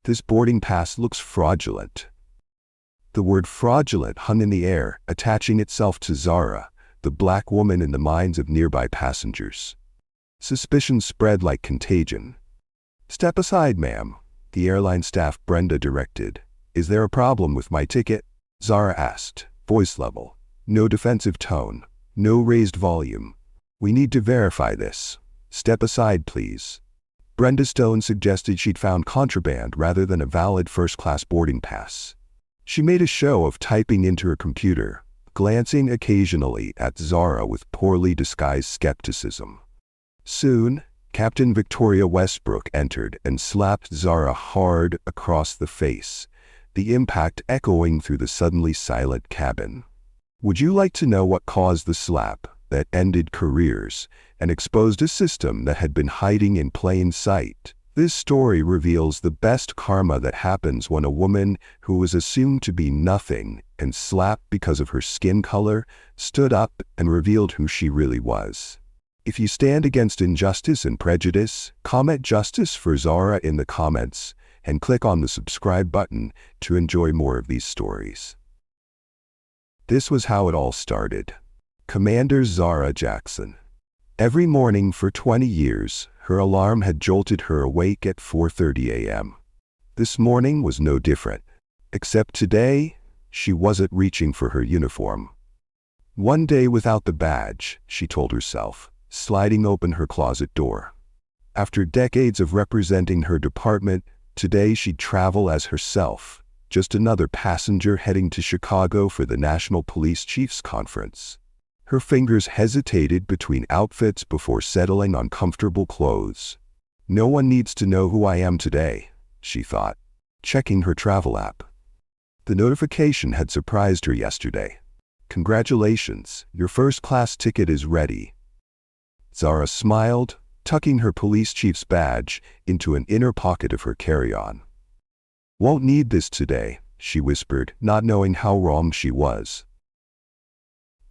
This boarding pass looks fraudulent." The word fraudulent hung in the air, attaching itself to Zara, the black woman in the minds of nearby passengers. Suspicion spread like contagion. "Step aside, ma'am," the airline staff Brenda directed. "Is there a problem with my ticket?" Zara asked, voice level. No defensive tone, no raised volume. "We need to verify this. Step aside, please." Brenda Stone suggested she'd found contraband rather than a valid first-class boarding pass. She made a show of typing into her computer, glancing occasionally at Zara with poorly disguised skepticism. Soon, Captain Victoria Westbrook entered and slapped Zara hard across the face, the impact echoing through the suddenly silent cabin. "Would you like to know what caused the slap that ended careers and exposed a system that had been hiding in plain sight?" This story reveals the best karma that happens when a woman who was assumed to be nothing and slapped because of her skin color stood up and revealed who she really was. If you stand against injustice and prejudice, comment "Justice for Zara" in the comments and click on the subscribe button to enjoy more of these stories. This was how it all started. Commander Zara Jackson. Every morning for 20 years, her alarm had jolted her awake at 4:30 a.m. This morning was no different. Except today, she wasn't reaching for her uniform. One day without the badge, she told herself, sliding open her closet door. After decades of representing her department, today she'd travel as herself, just another passenger heading to Chicago for the National Police Chiefs Conference. Her fingers hesitated between outfits before settling on comfortable clothes. "No one needs to know who I am today," she thought, checking her travel app. The notification had surprised her yesterday. "Congratulations, your first-class ticket is ready." Zara smiled, tucking her police chief's badge into an inner pocket of her carry-on. "Won't need this today," she whispered, not knowing how wrong she was.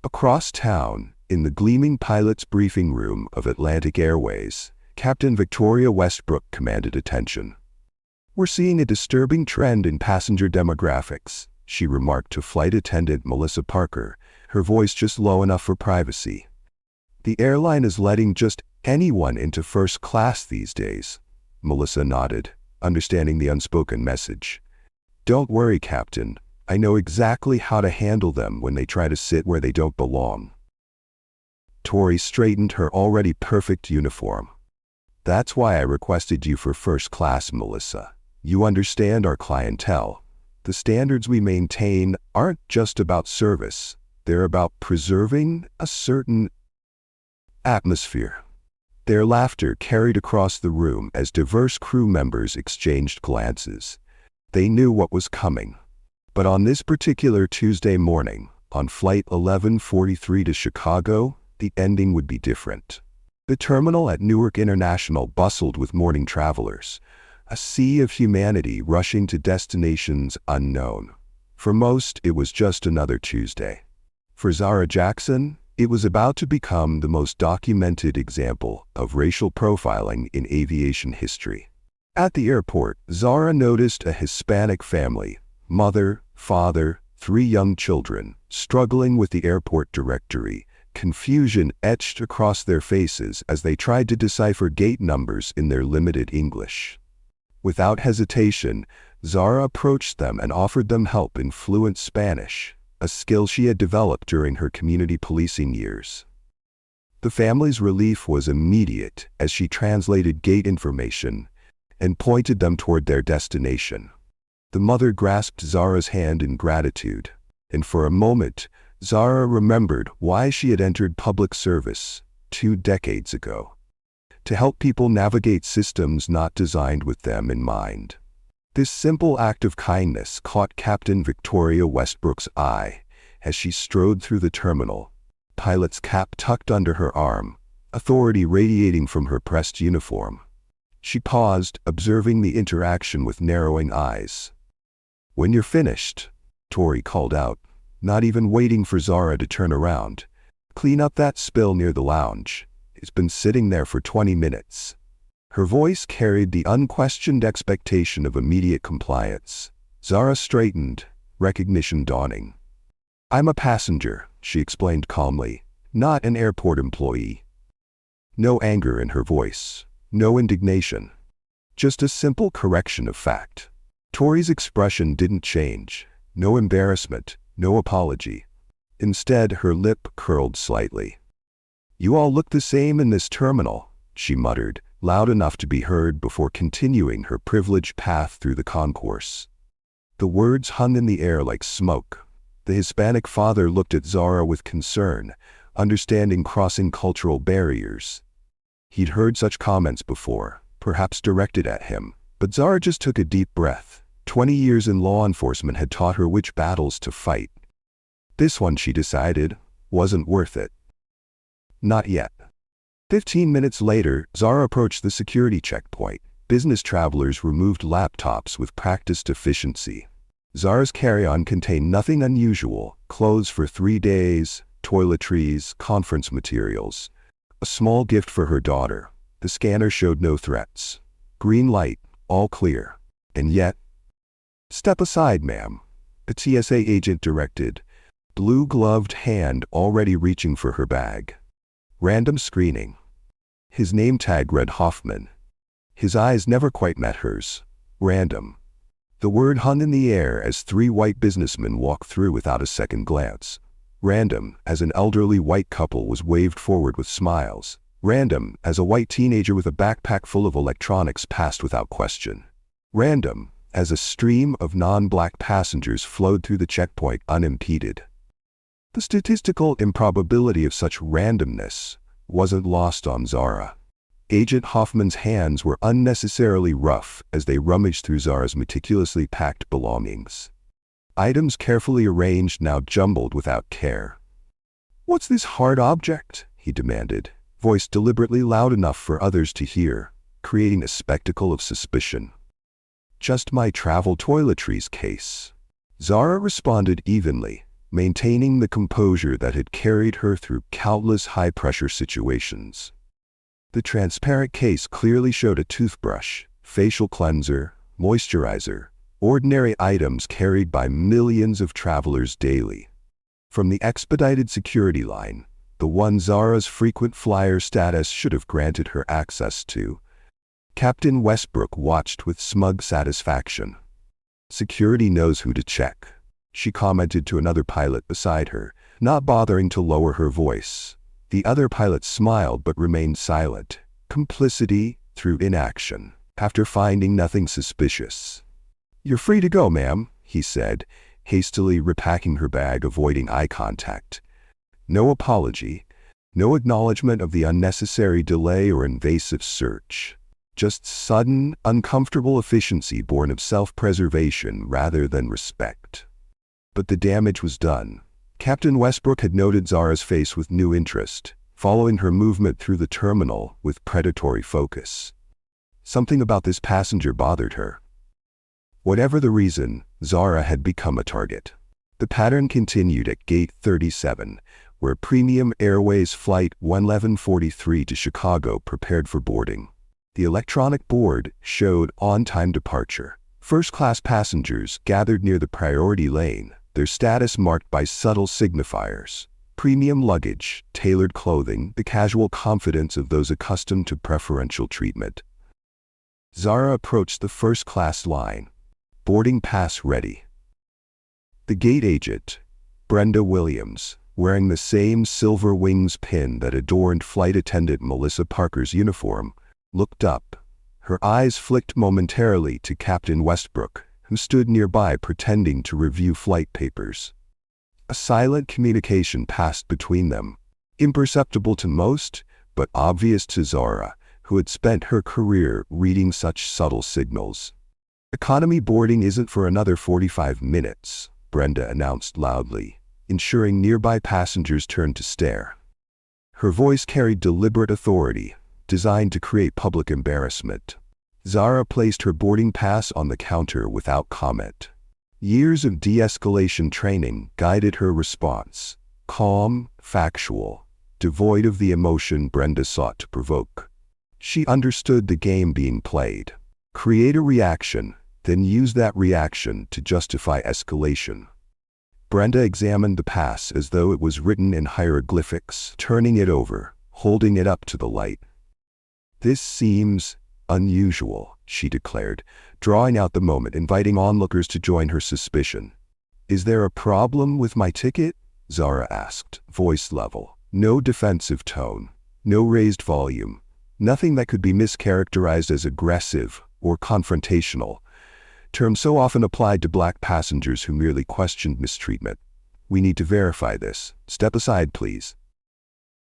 Across town, in the gleaming pilot's briefing room of Atlantic Airways, Captain Victoria Westbrook commanded attention. "We're seeing a disturbing trend in passenger demographics," she remarked to flight attendant Melissa Parker, her voice just low enough for privacy. "The airline is letting just anyone into first class these days." Melissa nodded, understanding the unspoken message. "Don't worry, Captain. I know exactly how to handle them when they try to sit where they don't belong." Tori straightened her already perfect uniform. "That's why I requested you for first class, Melissa. You understand our clientele. The standards we maintain aren't just about service. They're about preserving a certain atmosphere." Their laughter carried across the room as diverse crew members exchanged glances. They knew what was coming. But on this particular Tuesday morning, on Flight 1143 to Chicago, the ending would be different. The terminal at Newark International bustled with morning travelers, a sea of humanity rushing to destinations unknown. For most, it was just another Tuesday. For Zara Jackson, it was about to become the most documented example of racial profiling in aviation history. At the airport, Zara noticed a Hispanic family, mother, father, 3 young children, struggling with the airport directory, confusion etched across their faces as they tried to decipher gate numbers in their limited English. Without hesitation, Zara approached them and offered them help in fluent Spanish, a skill she had developed during her community policing years. The family's relief was immediate as she translated gate information and pointed them toward their destination. The mother grasped Zara's hand in gratitude, and for a moment, Zara remembered why she had entered public service 2 decades ago. To help people navigate systems not designed with them in mind. This simple act of kindness caught Captain Victoria Westbrook's eye as she strode through the terminal, pilot's cap tucked under her arm, authority radiating from her pressed uniform. She paused, observing the interaction with narrowing eyes. "When you're finished," Tori called out, not even waiting for Zara to turn around, "clean up that spill near the lounge. It's been sitting there for 20 minutes. Her voice carried the unquestioned expectation of immediate compliance. Zara straightened, recognition dawning. "I'm a passenger," she explained calmly, "not an airport employee." No anger in her voice, no indignation. Just a simple correction of fact. Tori's expression didn't change. No embarrassment, no apology. Instead, her lip curled slightly. "You all look the same in this terminal," she muttered, loud enough to be heard before continuing her privileged path through the concourse. The words hung in the air like smoke. The Hispanic father looked at Zara with concern, understanding crossing cultural barriers. He'd heard such comments before, perhaps directed at him, but Zara just took a deep breath. 20 years in law enforcement had taught her which battles to fight. This one, she decided, wasn't worth it. Not yet. 15 minutes later, Zara approached the security checkpoint. Business travelers removed laptops with practiced efficiency. Zara's carry-on contained nothing unusual: clothes for 3 days, toiletries, conference materials. A small gift for her daughter. The scanner showed no threats. Green light, all clear. And yet, "Step aside, ma'am," a TSA agent directed, blue-gloved hand already reaching for her bag. Random screening. His name tag read Hoffman. His eyes never quite met hers. Random. The word hung in the air as 3 white businessmen walked through without a second glance. Random as an elderly white couple was waved forward with smiles. Random as a white teenager with a backpack full of electronics passed without question. Random as a stream of non-black passengers flowed through the checkpoint unimpeded. The statistical improbability of such randomness wasn't lost on Zara. Agent Hoffman's hands were unnecessarily rough as they rummaged through Zara's meticulously packed belongings. Items carefully arranged, now jumbled without care. "What's this hard object?" he demanded, voice deliberately loud enough for others to hear, creating a spectacle of suspicion. "Just my travel toiletries case." Zara responded evenly, maintaining the composure that had carried her through countless high-pressure situations. The transparent case clearly showed a toothbrush, facial cleanser, moisturizer, ordinary items carried by millions of travelers daily. From the expedited security line, the one Zara's frequent flyer status should have granted her access to, Captain Westbrook watched with smug satisfaction. "Security knows who to check," she commented to another pilot beside her, not bothering to lower her voice. The other pilot smiled but remained silent. Complicity through inaction. After finding nothing suspicious. "You're free to go, ma'am," he said, hastily repacking her bag, avoiding eye contact. No apology, no acknowledgement of the unnecessary delay or invasive search. Just sudden, uncomfortable efficiency born of self-preservation rather than respect. But the damage was done. Captain Westbrook had noted Zara's face with new interest, following her movement through the terminal with predatory focus. Something about this passenger bothered her. Whatever the reason, Zara had become a target. The pattern continued at Gate 37, where Premium Airways Flight 1143 to Chicago prepared for boarding. The electronic board showed on-time departure. First-class passengers gathered near the priority lane, their status marked by subtle signifiers. Premium luggage, tailored clothing, the casual confidence of those accustomed to preferential treatment. Zara approached the first-class line. Boarding pass ready. The gate agent, Brenda Williams, wearing the same silver wings pin that adorned flight attendant Melissa Parker's uniform, looked up. Her eyes flicked momentarily to Captain Westbrook, who stood nearby pretending to review flight papers. A silent communication passed between them, imperceptible to most, but obvious to Zara, who had spent her career reading such subtle signals. "Economy boarding isn't for another 45 minutes, Brenda announced loudly, ensuring nearby passengers turned to stare. Her voice carried deliberate authority, designed to create public embarrassment. Zara placed her boarding pass on the counter without comment. Years of de-escalation training guided her response, calm, factual, devoid of the emotion Brenda sought to provoke. She understood the game being played. Create a reaction, then use that reaction to justify escalation. Brenda examined the pass as though it was written in hieroglyphics, turning it over, holding it up to the light. "This seems unusual," she declared, drawing out the moment, inviting onlookers to join her suspicion. "Is there a problem with my ticket?" Zara asked, voice level, no defensive tone, no raised volume, nothing that could be mischaracterized as aggressive or confrontational, terms so often applied to black passengers who merely questioned mistreatment. "We need to verify this. Step aside, please."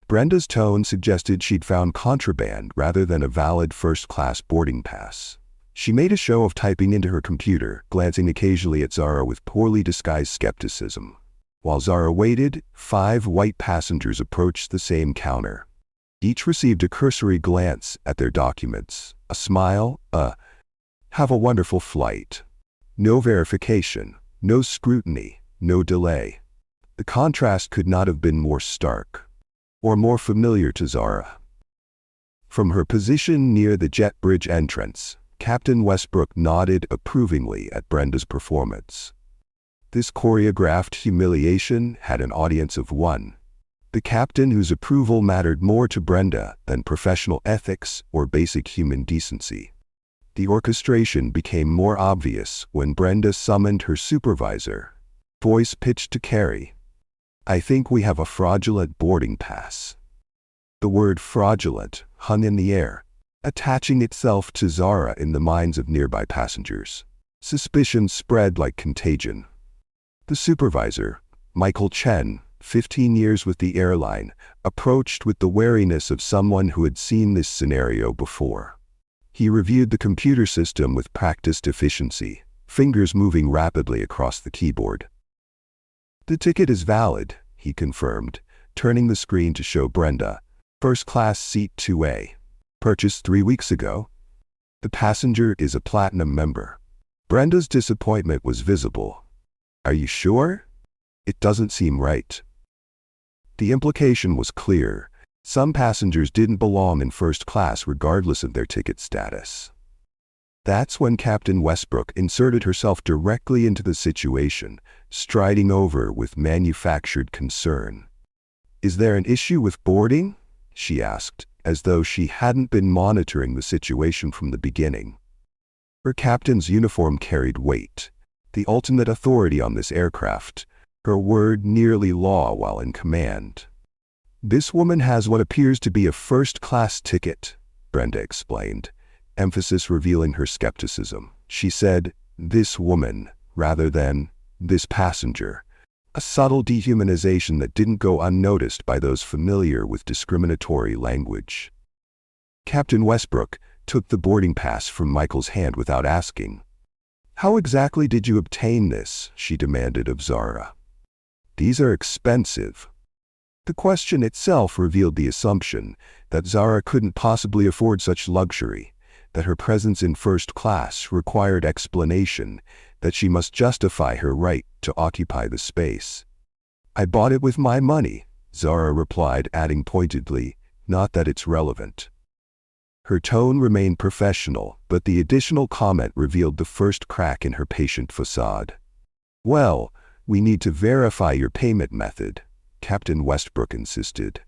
Brenda's tone suggested she'd found contraband rather than a valid first-class boarding pass. She made a show of typing into her computer, glancing occasionally at Zara with poorly disguised skepticism. While Zara waited, 5 white passengers approached the same counter. Each received a cursory glance at their documents, a smile, "Have a wonderful flight." No verification, no scrutiny, no delay. The contrast could not have been more stark or more familiar to Zara. From her position near the jet bridge entrance, Captain Westbrook nodded approvingly at Brenda's performance. This choreographed humiliation had an audience of one. The captain whose approval mattered more to Brenda than professional ethics or basic human decency. The orchestration became more obvious when Brenda summoned her supervisor, voice pitched to Carrie. "I think we have a fraudulent boarding pass." The word fraudulent hung in the air, attaching itself to Zara in the minds of nearby passengers. Suspicion spread like contagion. The supervisor, Michael Chen, 15 years with the airline, approached with the wariness of someone who had seen this scenario before. He reviewed the computer system with practiced efficiency, fingers moving rapidly across the keyboard. "The ticket is valid," he confirmed, turning the screen to show Brenda. "First class seat 2A. Purchased 3 weeks ago. The passenger is a platinum member." Brenda's disappointment was visible. "Are you sure? It doesn't seem right." The implication was clear. Some passengers didn't belong in first class regardless of their ticket status. That's when Captain Westbrook inserted herself directly into the situation, striding over with manufactured concern. "Is there an issue with boarding?" she asked, as though she hadn't been monitoring the situation from the beginning. Her captain's uniform carried weight, the ultimate authority on this aircraft, her word nearly law while in command. "This woman has what appears to be a first-class ticket," Brenda explained, emphasis revealing her skepticism. She said, "this woman," rather than "this passenger," a subtle dehumanization that didn't go unnoticed by those familiar with discriminatory language. Captain Westbrook took the boarding pass from Michael's hand without asking. "How exactly did you obtain this?" she demanded of Zara. "These are expensive." The question itself revealed the assumption that Zara couldn't possibly afford such luxury, that her presence in first class required explanation, that she must justify her right to occupy the space. "I bought it with my money," Zara replied, adding pointedly, "not that it's relevant." Her tone remained professional, but the additional comment revealed the first crack in her patient facade. "Well, we need to verify your payment method," Captain Westbrook insisted.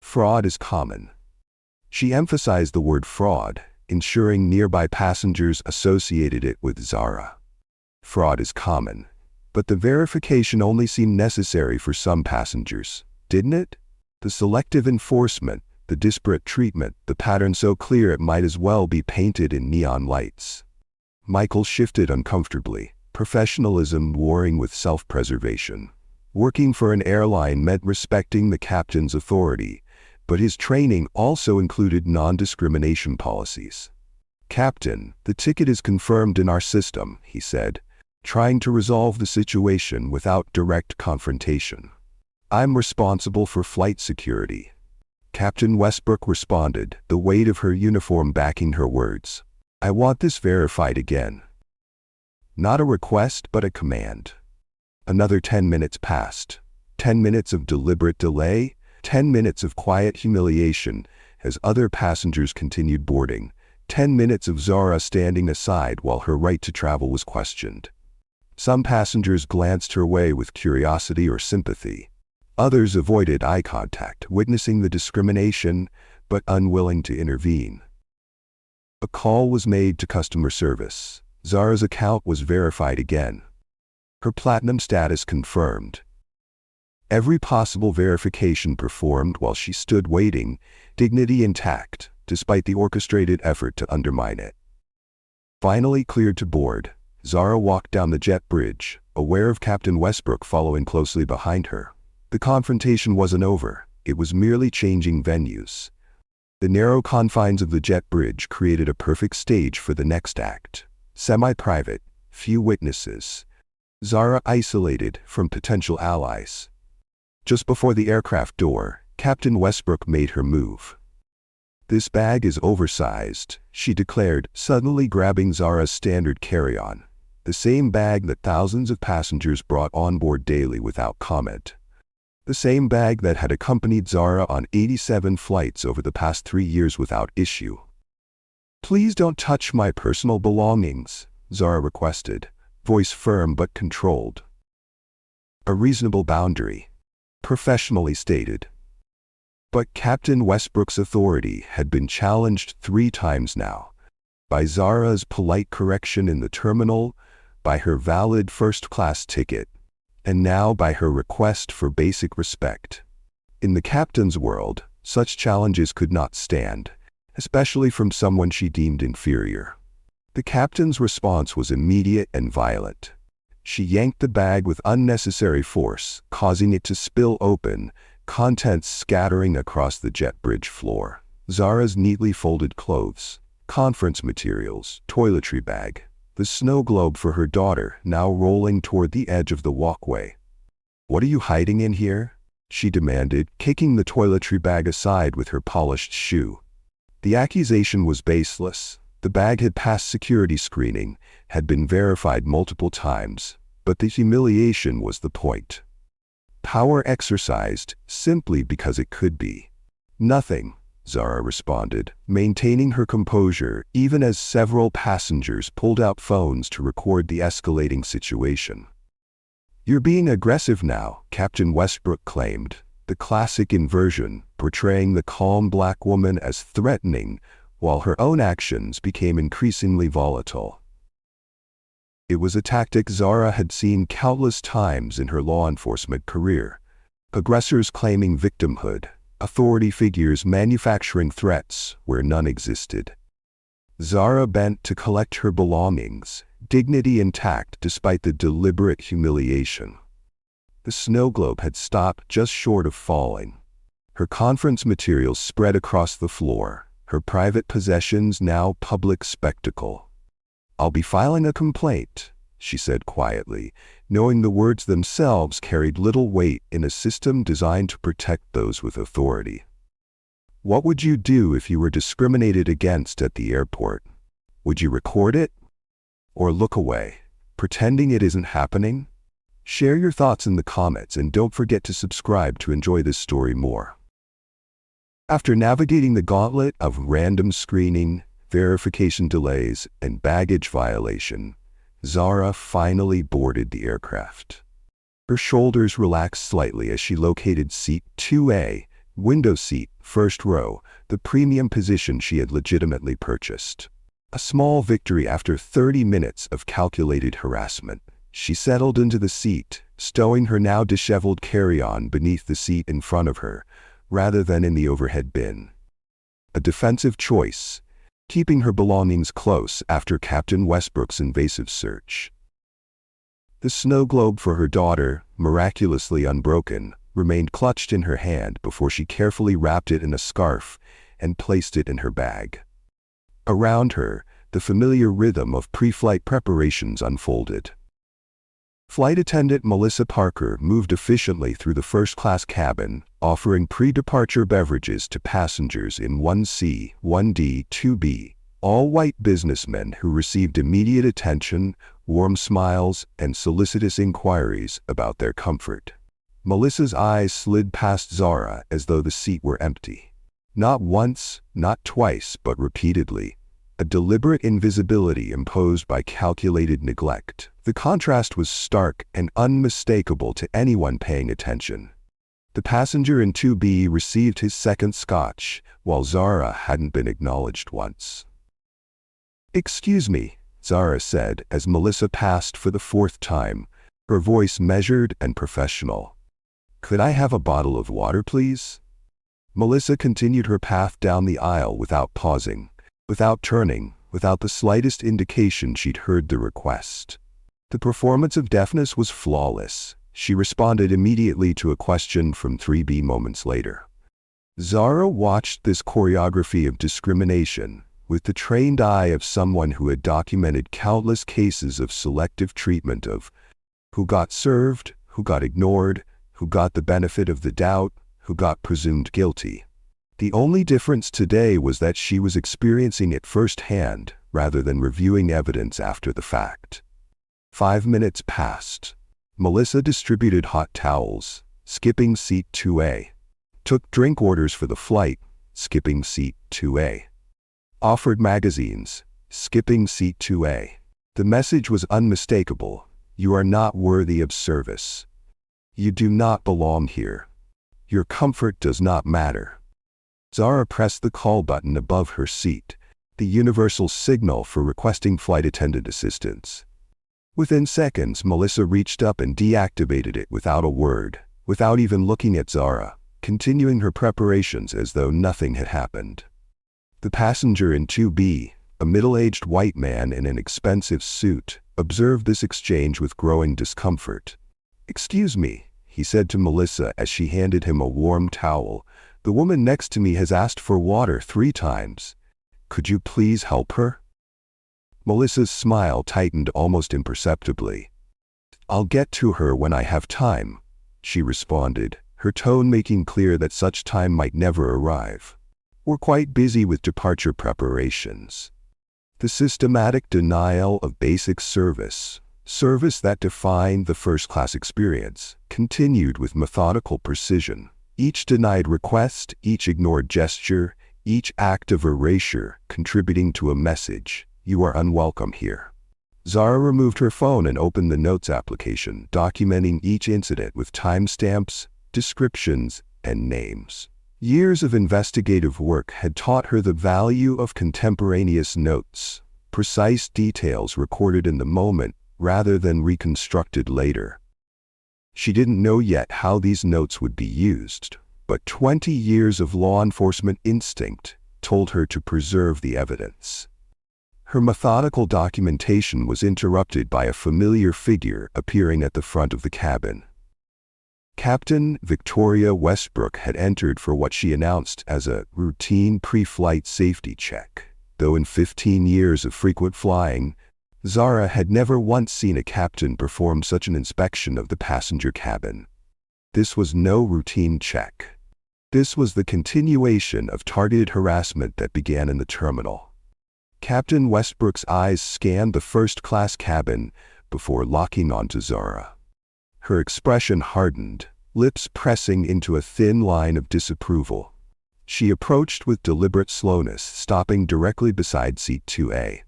"Fraud is common." She emphasized the word fraud, ensuring nearby passengers associated it with Zara. Fraud is common, but the verification only seemed necessary for some passengers, didn't it? The selective enforcement, the disparate treatment, the pattern so clear it might as well be painted in neon lights. Michael shifted uncomfortably, professionalism warring with self-preservation. Working for an airline meant respecting the captain's authority, but his training also included non-discrimination policies. "Captain, the ticket is confirmed in our system," he said, trying to resolve the situation without direct confrontation. "I'm responsible for flight security." Captain Westbrook responded, the weight of her uniform backing her words. "I want this verified again." Not a request, but a command. Another 10 minutes passed. 10 minutes of deliberate delay, 10 minutes of quiet humiliation, as other passengers continued boarding, 10 minutes of Zara standing aside while her right to travel was questioned. Some passengers glanced her way with curiosity or sympathy. Others avoided eye contact, witnessing the discrimination but unwilling to intervene. A call was made to customer service. Zara's account was verified again. Her platinum status confirmed. Every possible verification performed while she stood waiting, dignity intact, despite the orchestrated effort to undermine it. Finally cleared to board, Zara walked down the jet bridge, aware of Captain Westbrook following closely behind her. The confrontation wasn't over, it was merely changing venues. The narrow confines of the jet bridge created a perfect stage for the next act. Semi-private, few witnesses. Zara isolated from potential allies. Just before the aircraft door, Captain Westbrook made her move. "This bag is oversized," she declared, suddenly grabbing Zara's standard carry-on, the same bag that thousands of passengers brought on board daily without comment. The same bag that had accompanied Zara on 87 flights over the past 3 years without issue. "Please don't touch my personal belongings," Zara requested, voice firm but controlled. A reasonable boundary, professionally stated. But Captain Westbrook's authority had been challenged 3 times now. By Zara's polite correction in the terminal, by her valid first-class ticket, and now by her request for basic respect. In the captain's world, such challenges could not stand, especially from someone she deemed inferior. The captain's response was immediate and violent. She yanked the bag with unnecessary force, causing it to spill open, contents scattering across the jet bridge floor. Zara's neatly folded clothes, conference materials, toiletry bag, the snow globe for her daughter now rolling toward the edge of the walkway. "What are you hiding in here?" she demanded, kicking the toiletry bag aside with her polished shoe. The accusation was baseless. The bag had passed security screening, had been verified multiple times, but the humiliation was the point. Power exercised simply because it could be. "Nothing," Zara responded, maintaining her composure even as several passengers pulled out phones to record the escalating situation. "You're being aggressive now," Captain Westbrook claimed, the classic inversion, portraying the calm black woman as threatening, while her own actions became increasingly volatile. It was a tactic Zara had seen countless times in her law enforcement career. Aggressors claiming victimhood, authority figures manufacturing threats where none existed. Zara bent to collect her belongings, dignity intact despite the deliberate humiliation. The snow globe had stopped just short of falling. Her conference materials spread across the floor, her private possessions now public spectacle. "I'll be filing a complaint," she said quietly, knowing the words themselves carried little weight in a system designed to protect those with authority. "What would you do if you were discriminated against at the airport? Would you record it? Or look away, pretending it isn't happening?" Share your thoughts in the comments and don't forget to subscribe to enjoy this story more. After navigating the gauntlet of random screening, verification delays, and baggage violation, Zara finally boarded the aircraft. Her shoulders relaxed slightly as she located seat 2A, window seat, first row, the premium position she had legitimately purchased. A small victory after 30 minutes of calculated harassment. She settled into the seat, stowing her now disheveled carry-on beneath the seat in front of her, rather than in the overhead bin. A defensive choice, keeping her belongings close after Captain Westbrook's invasive search. The snow globe for her daughter, miraculously unbroken, remained clutched in her hand before she carefully wrapped it in a scarf and placed it in her bag. Around her, the familiar rhythm of pre-flight preparations unfolded. Flight attendant Melissa Parker moved efficiently through the first-class cabin, offering pre-departure beverages to passengers in 1C, 1D, 2B, all white businessmen who received immediate attention, warm smiles, and solicitous inquiries about their comfort. Melissa's eyes slid past Zara as though the seat were empty. Not once, not twice, but repeatedly. A deliberate invisibility imposed by calculated neglect. The contrast was stark and unmistakable to anyone paying attention. The passenger in 2B received his second scotch, while Zara hadn't been acknowledged once. "Excuse me," Zara said as Melissa passed for the fourth time, her voice measured and professional. "Could I have a bottle of water, please?" Melissa continued her path down the aisle without pausing, without turning, without the slightest indication she'd heard the request. The performance of deafness was flawless. She responded immediately to a question from 3B moments later. Zara watched this choreography of discrimination with the trained eye of someone who had documented countless cases of selective treatment of who got served, who got ignored, who got the benefit of the doubt, who got presumed guilty. The only difference today was that she was experiencing it firsthand rather than reviewing evidence after the fact. 5 minutes passed. Melissa distributed hot towels, skipping seat 2A. Took drink orders for the flight, skipping seat 2A. Offered magazines, skipping seat 2A. The message was unmistakable. You are not worthy of service. You do not belong here. Your comfort does not matter. Zara pressed the call button above her seat, the universal signal for requesting flight attendant assistance. Within seconds, Melissa reached up and deactivated it without a word, without even looking at Zara, continuing her preparations as though nothing had happened. The passenger in 2B, a middle-aged white man in an expensive suit, observed this exchange with growing discomfort. "Excuse me," he said to Melissa as she handed him a warm towel. "The woman next to me has asked for water 3 times. Could you please help her?" Melissa's smile tightened almost imperceptibly. "I'll get to her when I have time," she responded, her tone making clear that such time might never arrive. "We're quite busy with departure preparations." The systematic denial of basic service that defined the first-class experience, continued with methodical precision. Each denied request, each ignored gesture, each act of erasure contributing to a message: you are unwelcome here. Zara removed her phone and opened the Notes application, documenting each incident with timestamps, descriptions, and names. Years of investigative work had taught her the value of contemporaneous notes, precise details recorded in the moment rather than reconstructed later. She didn't know yet how these notes would be used, but 20 years of law enforcement instinct told her to preserve the evidence. Her methodical documentation was interrupted by a familiar figure appearing at the front of the cabin. Captain Victoria Westbrook had entered for what she announced as a routine pre-flight safety check, though in 15 years of frequent flying, Zara had never once seen a captain perform such an inspection of the passenger cabin. This was no routine check. This was the continuation of targeted harassment that began in the terminal. Captain Westbrook's eyes scanned the first-class cabin before locking onto Zara. Her expression hardened, lips pressing into a thin line of disapproval. She approached with deliberate slowness, stopping directly beside seat 2A.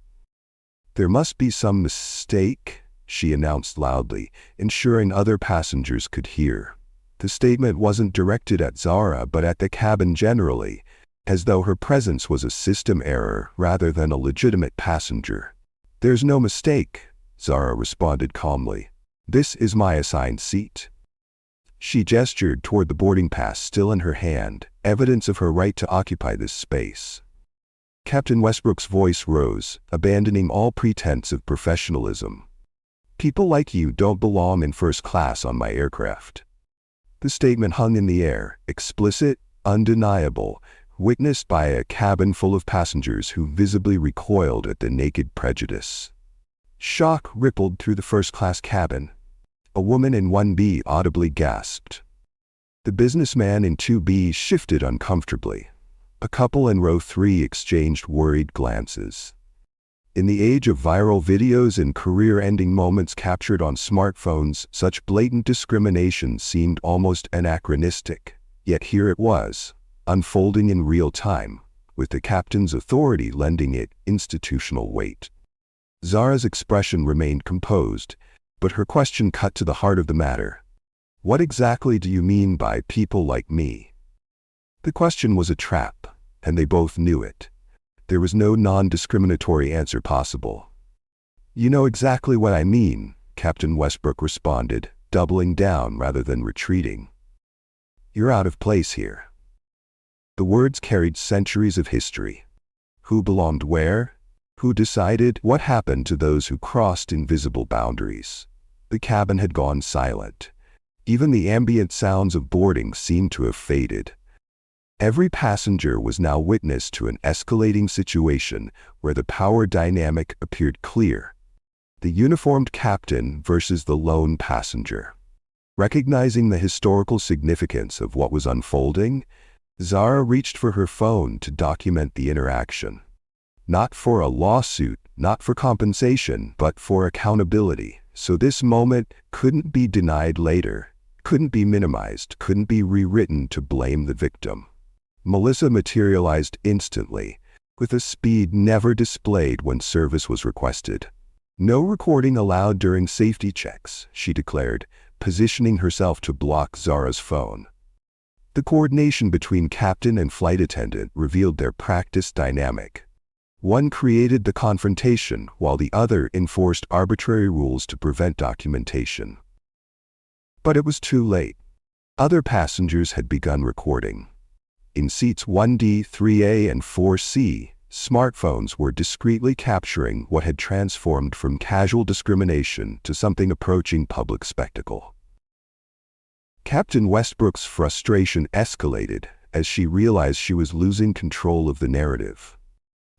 "There must be some mistake," she announced loudly, ensuring other passengers could hear. The statement wasn't directed at Zara but at the cabin generally, as though her presence was a system error rather than a legitimate passenger. "There's no mistake," Zara responded calmly. "This is my assigned seat." She gestured toward the boarding pass still in her hand, evidence of her right to occupy this space. Captain Westbrook's voice rose, abandoning all pretense of professionalism. "People like you don't belong in first class on my aircraft." The statement hung in the air, explicit, undeniable, witnessed by a cabin full of passengers who visibly recoiled at the naked prejudice. Shock rippled through the first-class cabin. A woman in 1B audibly gasped. The businessman in 2B shifted uncomfortably. A couple in row 3 exchanged worried glances. In the age of viral videos and career-ending moments captured on smartphones, such blatant discrimination seemed almost anachronistic. Yet here it was. unfolding in real time, with the captain's authority lending it institutional weight. Zara's expression remained composed, but her question cut to the heart of the matter. What exactly do you mean by people like me? The question was a trap, and they both knew it. There was no non-discriminatory answer possible. You know exactly what I mean, Captain Westbrook responded, doubling down rather than retreating. You're out of place here. The words carried centuries of history. Who belonged where? Who decided what happened to those who crossed invisible boundaries? The cabin had gone silent. Even the ambient sounds of boarding seemed to have faded. Every passenger was now witness to an escalating situation where the power dynamic appeared clear. The uniformed captain versus the lone passenger. Recognizing the historical significance of what was unfolding, Zara reached for her phone to document the interaction. Not for a lawsuit, not for compensation, but for accountability. So this moment couldn't be denied later, couldn't be minimized, couldn't be rewritten to blame the victim. Melissa materialized instantly, with a speed never displayed when service was requested. No recording allowed during safety checks, she declared, positioning herself to block Zara's phone. The coordination between captain and flight attendant revealed their practice dynamic. One created the confrontation, while the other enforced arbitrary rules to prevent documentation. But it was too late. Other passengers had begun recording. In seats 1D, 3A, and 4C, smartphones were discreetly capturing what had transformed from casual discrimination to something approaching public spectacle. Captain Westbrook's frustration escalated as she realized she was losing control of the narrative.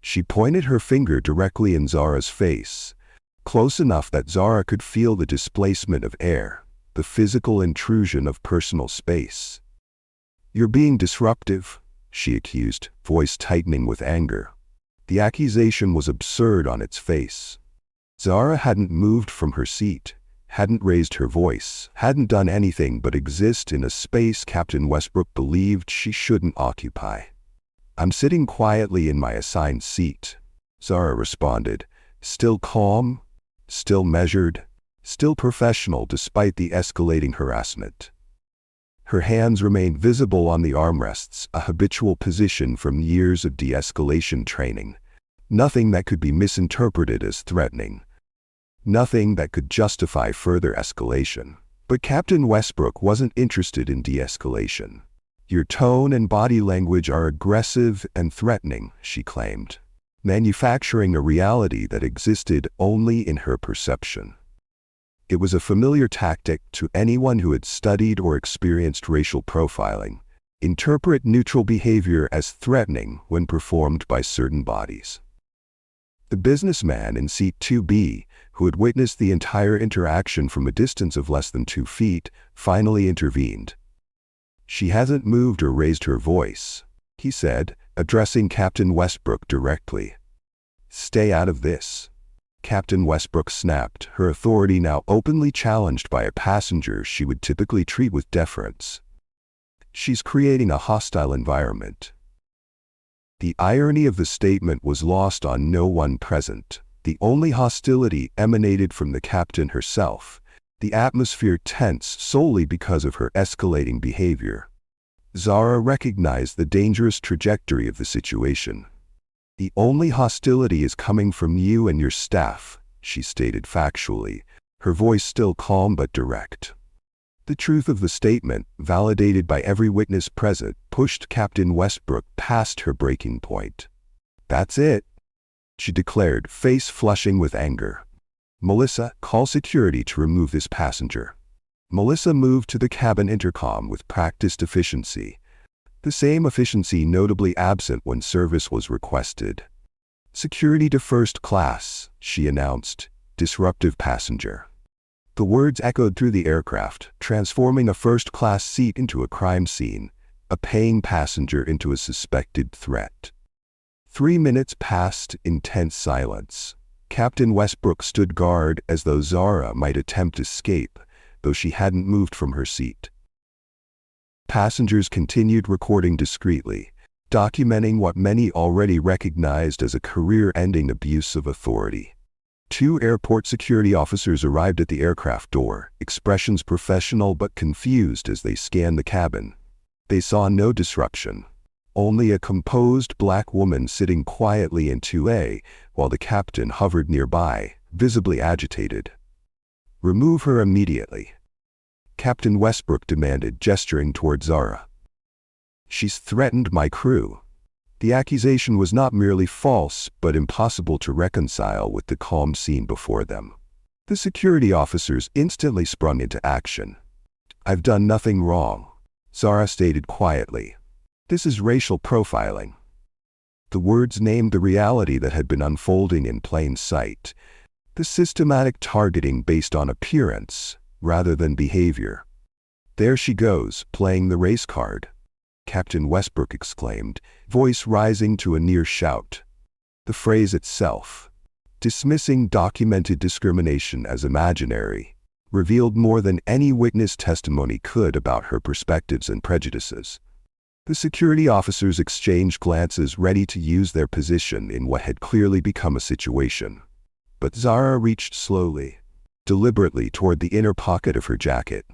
She pointed her finger directly in Zara's face, close enough that Zara could feel the displacement of air, the physical intrusion of personal space. You're being disruptive, she accused, voice tightening with anger. The accusation was absurd on its face. Zara hadn't moved from her seat, hadn't raised her voice, hadn't done anything but exist in a space Captain Westbrook believed she shouldn't occupy. I'm sitting quietly in my assigned seat, Zara responded, still calm, still measured, still professional despite the escalating harassment. Her hands remained visible on the armrests, a habitual position from years of de-escalation training. Nothing that could be misinterpreted as threatening. Nothing that could justify further escalation. But Captain Westbrook wasn't interested in de-escalation. Your tone and body language are aggressive and threatening, she claimed, manufacturing a reality that existed only in her perception. It was a familiar tactic to anyone who had studied or experienced racial profiling. Interpret neutral behavior as threatening when performed by certain bodies. The businessman in seat 2B, who had witnessed the entire interaction from a distance of less than 2 feet, finally intervened. She hasn't moved or raised her voice, he said, addressing Captain Westbrook directly. Stay out of this. Captain Westbrook snapped, her authority now openly challenged by a passenger she would typically treat with deference. She's creating a hostile environment. The irony of the statement was lost on no one present. The only hostility emanated from the captain herself, the atmosphere tense solely because of her escalating behavior. Zara recognized the dangerous trajectory of the situation. The only hostility is coming from you and your staff, she stated factually, her voice still calm but direct. The truth of the statement, validated by every witness present, pushed Captain Westbrook past her breaking point. That's it, she declared, face flushing with anger. Melissa, call security to remove this passenger. Melissa moved to the cabin intercom with practiced efficiency. The same efficiency notably absent when service was requested. Security to first class, she announced, disruptive passenger. The words echoed through the aircraft, transforming a first-class seat into a crime scene, a paying passenger into a suspected threat. 3 minutes passed in tense silence. Captain Westbrook stood guard as though Zara might attempt escape, though she hadn't moved from her seat. Passengers continued recording discreetly, documenting what many already recognized as a career-ending abuse of authority. 2 airport security officers arrived at the aircraft door, expressions professional but confused as they scanned the cabin. They saw no disruption, only a composed black woman sitting quietly in 2A, while the captain hovered nearby, visibly agitated. "Remove her immediately," Captain Westbrook demanded, gesturing toward Zara. "She's threatened my crew." The accusation was not merely false, but impossible to reconcile with the calm scene before them. The security officers instantly sprung into action. "I've done nothing wrong," Zara stated quietly. "This is racial profiling." The words named the reality that had been unfolding in plain sight, the systematic targeting based on appearance rather than behavior. "There she goes, playing the race card," Captain Westbrook exclaimed, voice rising to a near shout. The phrase itself, dismissing documented discrimination as imaginary, revealed more than any witness testimony could about her perspectives and prejudices. The security officers exchanged glances, ready to use their position in what had clearly become a situation. But Zara reached slowly, deliberately toward the inner pocket of her jacket.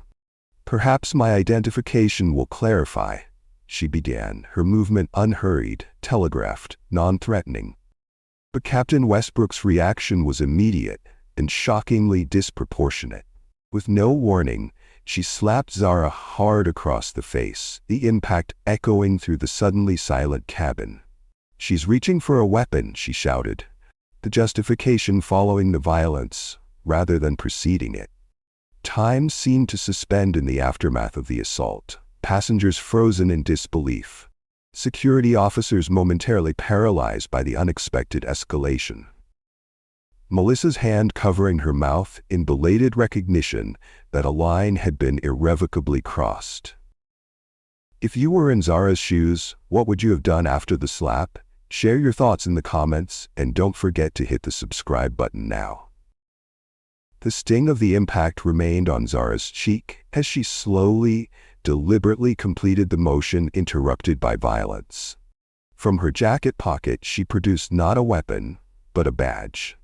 "Perhaps my identification will clarify," she began, her movement unhurried, telegraphed, non-threatening. But Captain Westbrook's reaction was immediate and shockingly disproportionate. With no warning, she slapped Zara hard across the face, the impact echoing through the suddenly silent cabin. "She's reaching for a weapon," she shouted, the justification following the violence rather than preceding it. Time seemed to suspend in the aftermath of the assault. Passengers frozen in disbelief. Security officers momentarily paralyzed by the unexpected escalation. Melissa's hand covering her mouth in belated recognition that a line had been irrevocably crossed. If you were in Zara's shoes, what would you have done after the slap? Share your thoughts in the comments, and don't forget to hit the subscribe button now. The sting of the impact remained on Zara's cheek as she slowly, deliberately completed the motion interrupted by violence. From her jacket pocket she produced not a weapon, but a badge.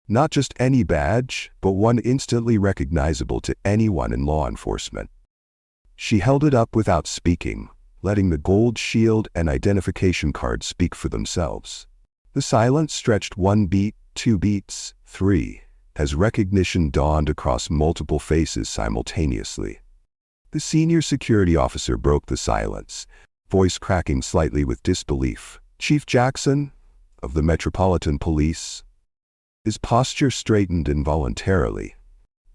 Not just any badge, but one instantly recognizable to anyone in law enforcement. She held it up without speaking, letting the gold shield and identification card speak for themselves. The silence stretched 1 beat, 2 beats, 3, as recognition dawned across multiple faces simultaneously. The senior security officer broke the silence, voice cracking slightly with disbelief. "Chief Jackson, of the Metropolitan Police." His posture straightened involuntarily,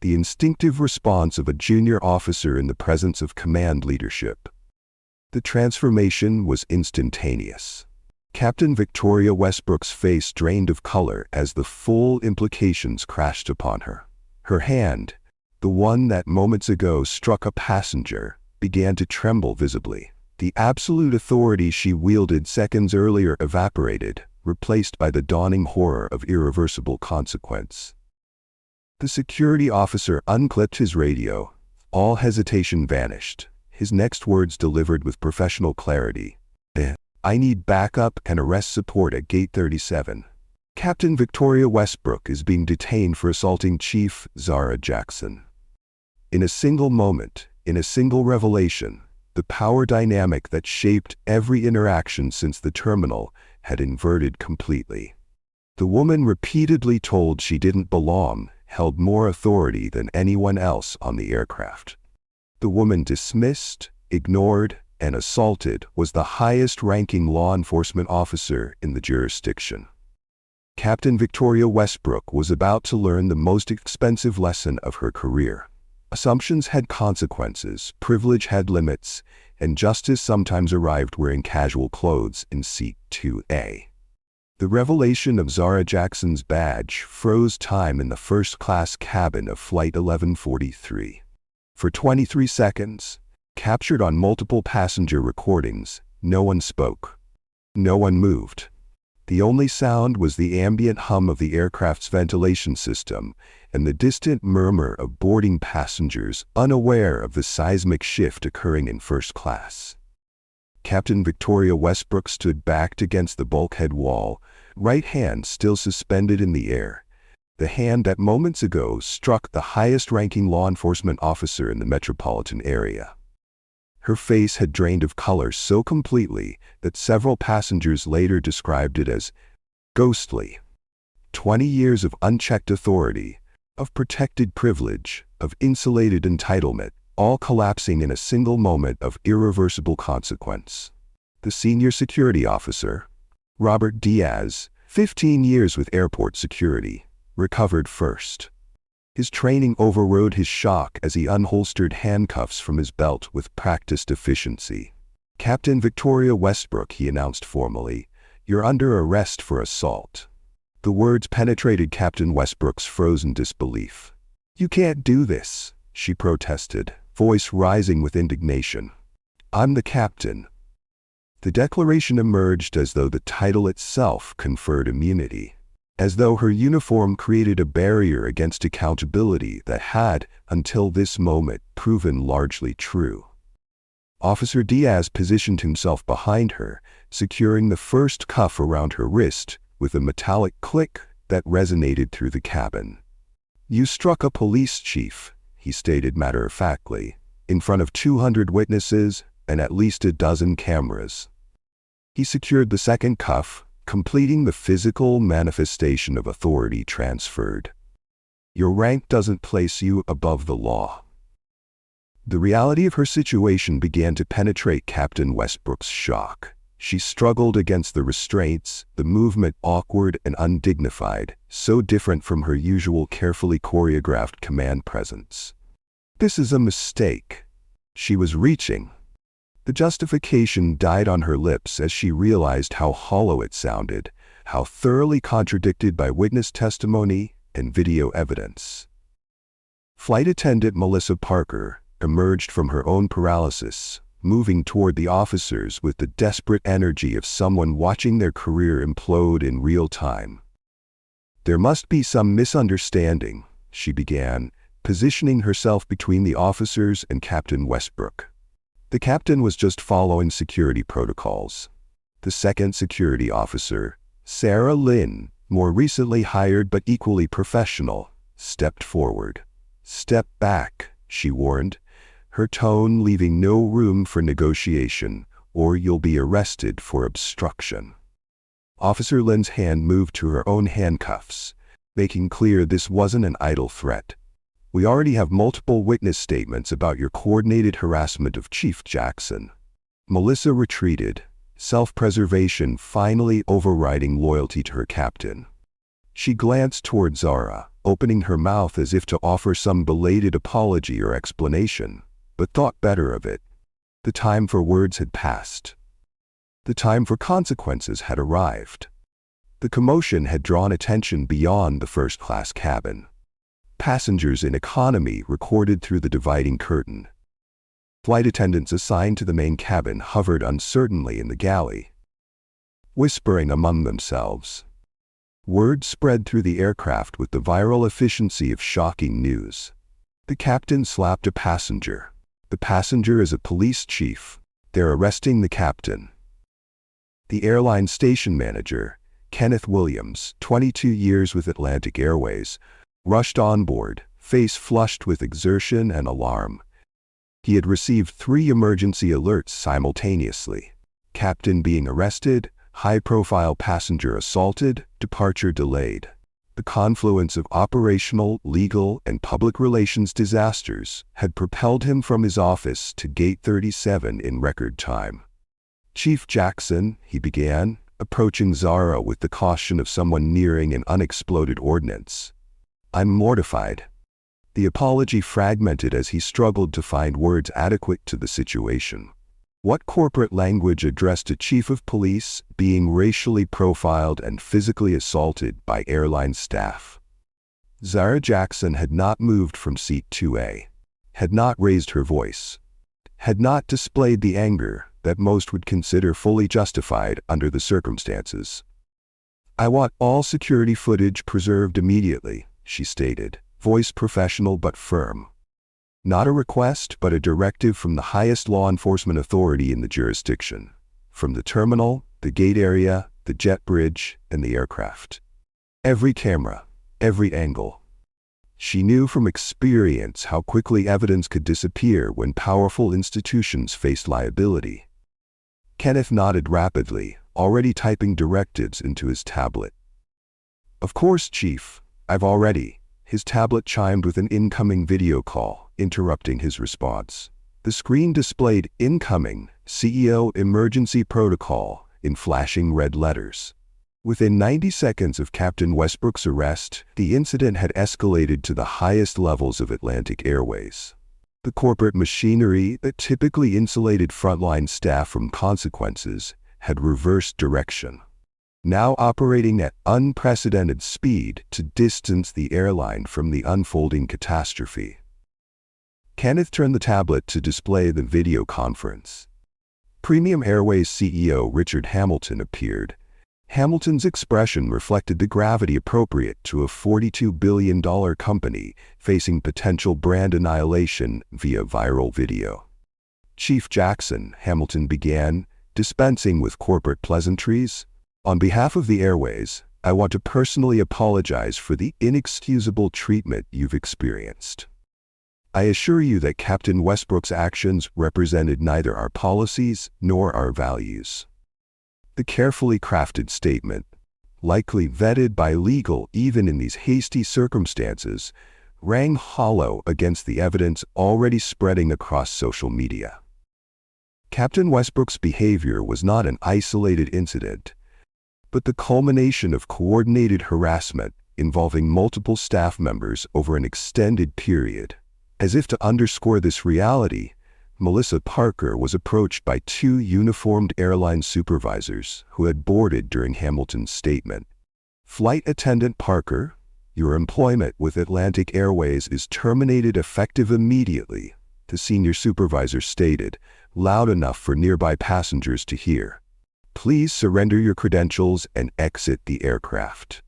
the instinctive response of a junior officer in the presence of command leadership. The transformation was instantaneous. Captain Victoria Westbrook's face drained of color as the full implications crashed upon her. Her hand, the one that moments ago struck a passenger, began to tremble visibly. The absolute authority she wielded seconds earlier evaporated, replaced by the dawning horror of irreversible consequence. The security officer unclipped his radio. All hesitation vanished, his next words delivered with professional clarity. "I need backup and arrest support at Gate 37. Captain Victoria Westbrook is being detained for assaulting Chief Zara Jackson." In a single moment, in a single revelation, the power dynamic that shaped every interaction since the terminal had inverted completely. The woman repeatedly told she didn't belong held more authority than anyone else on the aircraft. The woman dismissed, ignored, and assaulted was the highest-ranking law enforcement officer in the jurisdiction. Captain Victoria Westbrook was about to learn the most expensive lesson of her career. Assumptions had consequences, privilege had limits, and justice sometimes arrived wearing casual clothes in seat 2A. The revelation of Zara Jackson's badge froze time in the first-class cabin of Flight 1143. For 23 seconds, captured on multiple passenger recordings, no one spoke. No one moved. The only sound was the ambient hum of the aircraft's ventilation system and the distant murmur of boarding passengers unaware of the seismic shift occurring in first class. Captain Victoria Westbrook stood backed against the bulkhead wall, right hand still suspended in the air, the hand that moments ago struck the highest-ranking law enforcement officer in the metropolitan area. Her face had drained of color so completely that several passengers later described it as ghostly. 20 years of unchecked authority, of protected privilege, of insulated entitlement, all collapsing in a single moment of irreversible consequence. The senior security officer, Robert Diaz, 15 years with airport security, recovered first. His training overrode his shock as he unholstered handcuffs from his belt with practiced efficiency. "Captain Victoria Westbrook," he announced formally, "you're under arrest for assault." The words penetrated Captain Westbrook's frozen disbelief. "You can't do this," she protested, voice rising with indignation. "I'm the captain." The declaration emerged as though the title itself conferred immunity, as though her uniform created a barrier against accountability that had, until this moment, proven largely true. Officer Diaz positioned himself behind her, securing the first cuff around her wrist with a metallic click that resonated through the cabin. "You struck a police chief," he stated matter-of-factly, "in front of 200 witnesses and at least a dozen cameras." He secured the second cuff, completing the physical manifestation of authority transferred. "Your rank doesn't place you above the law." The reality of her situation began to penetrate Captain Westbrook's shock. She struggled against the restraints, the movement awkward and undignified, so different from her usual carefully choreographed command presence. "This is a mistake." She was reaching. The justification died on her lips as she realized how hollow it sounded, how thoroughly contradicted by witness testimony and video evidence. Flight attendant Melissa Parker emerged from her own paralysis, moving toward the officers with the desperate energy of someone watching their career implode in real time. "There must be some misunderstanding," she began, positioning herself between the officers and Captain Westbrook. The captain was just following security protocols. The second security officer, Sarah Lynn, more recently hired but equally professional, stepped forward. "Step back," she warned, her tone leaving no room for negotiation, "or you'll be arrested for obstruction." Officer Lynn's hand moved to her own handcuffs, making clear this wasn't an idle threat. "We already have multiple witness statements about your coordinated harassment of Chief Jackson." Melissa retreated, self-preservation finally overriding loyalty to her captain. She glanced toward Zara, opening her mouth as if to offer some belated apology or explanation, but thought better of it. The time for words had passed. The time for consequences had arrived. The commotion had drawn attention beyond the first-class cabin. Passengers in economy recorded through the dividing curtain. Flight attendants assigned to the main cabin hovered uncertainly in the galley, whispering among themselves. Word spread through the aircraft with the viral efficiency of shocking news. The captain slapped a passenger. The passenger is a police chief. They're arresting the captain. The airline station manager, Kenneth Williams, 22 years with Atlantic Airways, rushed on board, face flushed with exertion and alarm. He had received 3 emergency alerts simultaneously: captain being arrested, high-profile passenger assaulted, departure delayed. The confluence of operational, legal, and public relations disasters had propelled him from his office to Gate 37 in record time. "Chief Jackson," he began, approaching Zara with the caution of someone nearing an unexploded ordnance. "I'm mortified." The apology fragmented as he struggled to find words adequate to the situation. What corporate language addressed a chief of police being racially profiled and physically assaulted by airline staff? Zara Jackson had not moved from seat 2A, had not raised her voice, had not displayed the anger that most would consider fully justified under the circumstances. "I want all security footage preserved immediately," she stated, voice professional but firm. Not a request, but a directive from the highest law enforcement authority in the jurisdiction. From the terminal, the gate area, the jet bridge, and the aircraft. Every camera, every angle. She knew from experience how quickly evidence could disappear when powerful institutions faced liability. Kenneth nodded rapidly, already typing directives into his tablet. "Of course, Chief, I've already." His tablet chimed with an incoming video call, interrupting his response. The screen displayed "Incoming, CEO Emergency Protocol" in flashing red letters. Within 90 seconds of Captain Westbrook's arrest, the incident had escalated to the highest levels of Atlantic Airways. The corporate machinery that typically insulated frontline staff from consequences had reversed direction, now operating at unprecedented speed to distance the airline from the unfolding catastrophe. Kenneth turned the tablet to display the video conference. Premium Airways CEO Richard Hamilton appeared. Hamilton's expression reflected the gravity appropriate to a $42 billion company facing potential brand annihilation via viral video. "Chief Jackson," Hamilton began, dispensing with corporate pleasantries, "on behalf of the Airways, I want to personally apologize for the inexcusable treatment you've experienced. I assure you that Captain Westbrook's actions represented neither our policies nor our values." The carefully crafted statement, likely vetted by legal even in these hasty circumstances, rang hollow against the evidence already spreading across social media. Captain Westbrook's behavior was not an isolated incident, but the culmination of coordinated harassment involving multiple staff members over an extended period. As if to underscore this reality, Melissa Parker was approached by two uniformed airline supervisors who had boarded during Hamilton's statement. "Flight Attendant Parker, your employment with Atlantic Airways is terminated effective immediately," the senior supervisor stated, loud enough for nearby passengers to hear. "Please surrender your credentials and exit the aircraft."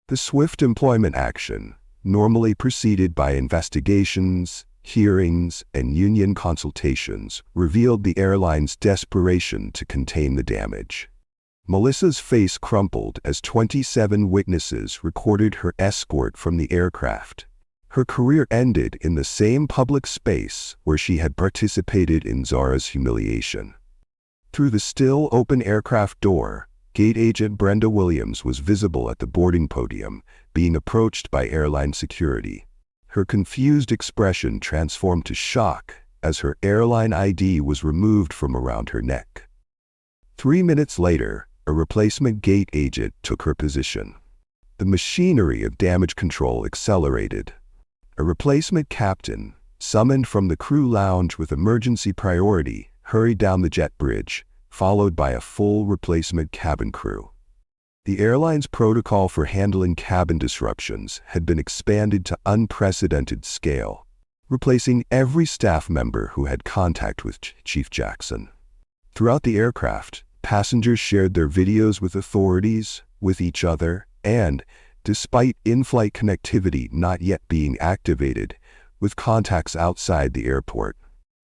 The swift employment action, normally preceded by investigations, hearings, and union consultations, revealed the airline's desperation to contain the damage. Melissa's face crumpled as 27 witnesses recorded her escort from the aircraft. Her career ended in the same public space where she had participated in Zara's humiliation. Through the still open aircraft door, gate agent Brenda Williams was visible at the boarding podium, being approached by airline security. Her confused expression transformed to shock as her airline ID was removed from around her neck. 3 minutes later, a replacement gate agent took her position. The machinery of damage control accelerated. A replacement captain, summoned from the crew lounge with emergency priority, hurried down the jet bridge, followed by a full replacement cabin crew. The airline's protocol for handling cabin disruptions had been expanded to unprecedented scale, replacing every staff member who had contact with Chief Jackson. Throughout the aircraft, passengers shared their videos with authorities, with each other, and, despite in-flight connectivity not yet being activated, with contacts outside the airport.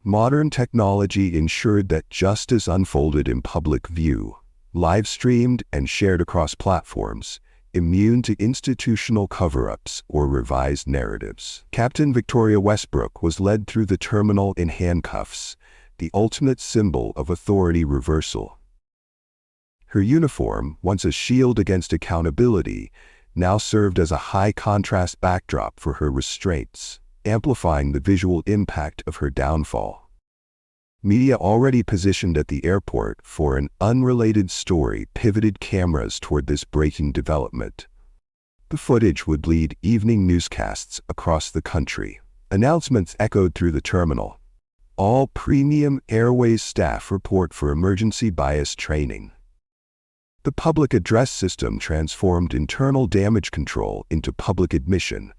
Modern technology ensured that justice unfolded in public view, live-streamed and shared across platforms, immune to institutional cover-ups or revised narratives. Captain Victoria Westbrook was led through the terminal in handcuffs, the ultimate symbol of authority reversal. Her uniform, once a shield against accountability, now served as a high-contrast backdrop for her restraints, amplifying the visual impact of her downfall. Media already positioned at the airport for an unrelated story pivoted cameras toward this breaking development. The footage would lead evening newscasts across the country. Announcements echoed through the terminal. All Premium Airways staff report for emergency bias training. The public address system transformed internal damage control into public admission,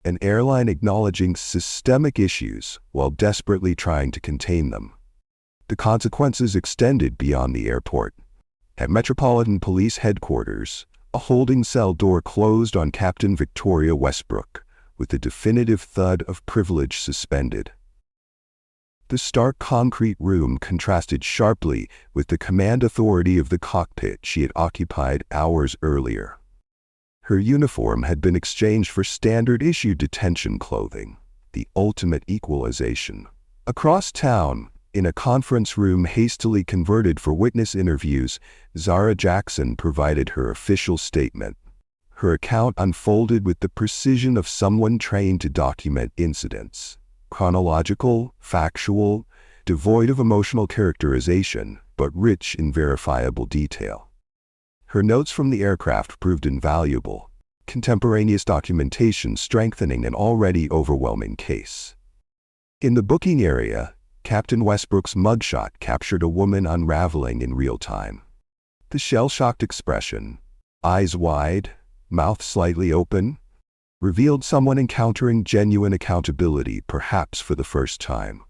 an airline acknowledging systemic issues while desperately trying to contain them. The consequences extended beyond the airport. At Metropolitan Police Headquarters, A holding cell door closed on Captain Victoria Westbrook, with the definitive thud of privilege suspended. The stark concrete room contrasted sharply with the command authority of the cockpit she had occupied hours earlier. Her uniform had been exchanged for standard-issue detention clothing, the ultimate equalization. Across town, in a conference room hastily converted for witness interviews, Zara Jackson provided her official statement. Her account unfolded with the precision of someone trained to document incidents. Chronological, factual, devoid of emotional characterization, but rich in verifiable detail. Her notes from the aircraft proved invaluable, contemporaneous documentation strengthening an already overwhelming case. In the booking area, Captain Westbrook's mugshot captured a woman unraveling in real time. The shell-shocked expression, eyes wide, mouth slightly open, revealed someone encountering genuine accountability, perhaps for the first time.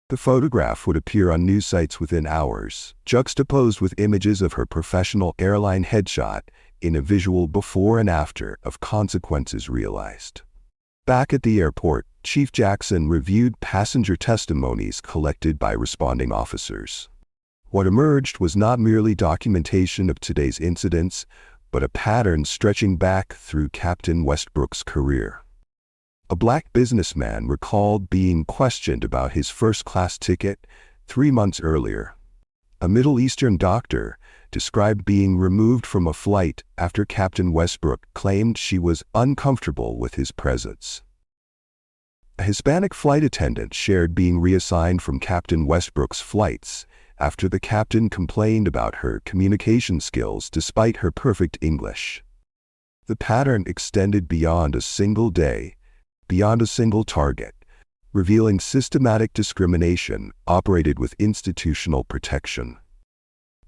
The photograph would appear on news sites within hours, juxtaposed with images of her professional airline headshot in a visual before and after of consequences realized. Back at the airport, Chief Jackson reviewed passenger testimonies collected by responding officers. What emerged was not merely documentation of today's incidents, but a pattern stretching back through Captain Westbrook's career. A black businessman recalled being questioned about his first-class ticket 3 months earlier. A Middle Eastern doctor described being removed from a flight after Captain Westbrook claimed she was uncomfortable with his presence. A Hispanic flight attendant shared being reassigned from Captain Westbrook's flights after the captain complained about her communication skills despite her perfect English. The pattern extended beyond a single day, beyond a single target, revealing systematic discrimination operated with institutional protection.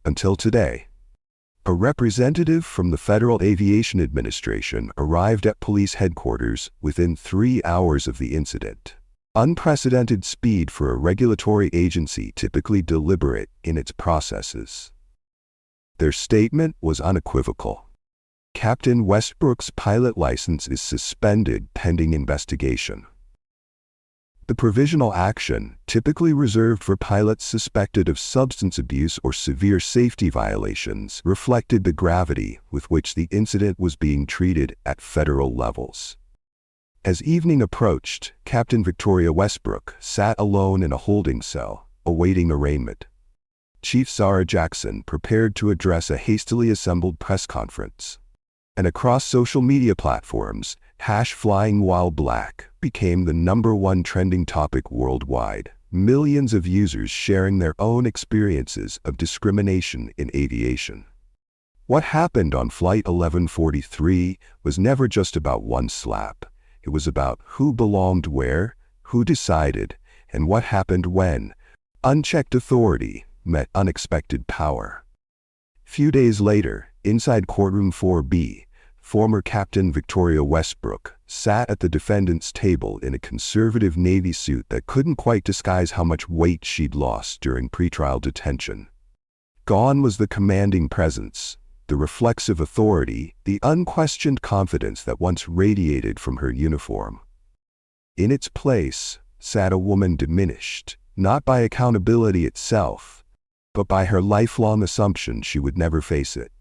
Until today, a representative from the Federal Aviation Administration arrived at police headquarters within 3 hours of the incident. Unprecedented speed for a regulatory agency typically deliberate in its processes. Their statement was unequivocal. Captain Westbrook's pilot license is suspended pending investigation. The provisional action, typically reserved for pilots suspected of substance abuse or severe safety violations, reflected the gravity with which the incident was being treated at federal levels. As evening approached, Captain Victoria Westbrook sat alone in a holding cell, awaiting arraignment. Chief Zara Jackson prepared to address a hastily assembled press conference. And across social media platforms, #FlyingWhileBlack became the #1 trending topic worldwide, millions of users sharing their own experiences of discrimination in aviation. What happened on Flight 1143 was never just about one slap. It was about who belonged where, who decided, and what happened when unchecked authority met unexpected power. Few days later, inside courtroom 4B, former Captain Victoria Westbrook sat at the defendant's table in a conservative Navy suit that couldn't quite disguise how much weight she'd lost during pretrial detention. Gone was the commanding presence, the reflexive authority, the unquestioned confidence that once radiated from her uniform. In its place sat a woman diminished, not by accountability itself, but by her lifelong assumption she would never face it.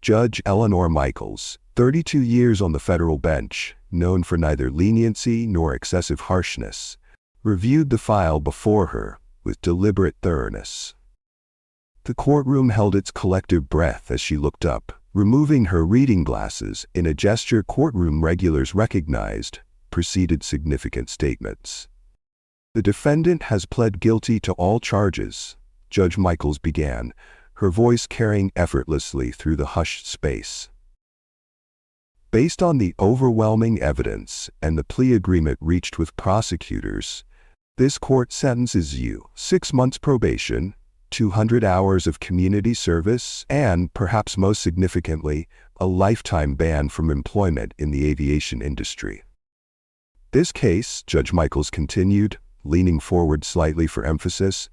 Judge Eleanor Michaels, 32 years on the federal bench, known for neither leniency nor excessive harshness, reviewed the file before her with deliberate thoroughness. The courtroom held its collective breath as she looked up, removing her reading glasses in a gesture courtroom regulars recognized preceded significant statements. The defendant has pled guilty to all charges, Judge Michaels began, her voice carrying effortlessly through the hushed space. Based on the overwhelming evidence and the plea agreement reached with prosecutors, this court sentences you 6 months probation, 200 hours of community service, and, perhaps most significantly, a lifetime ban from employment in the aviation industry. This case, Judge Michaels continued, leaning forward slightly for emphasis,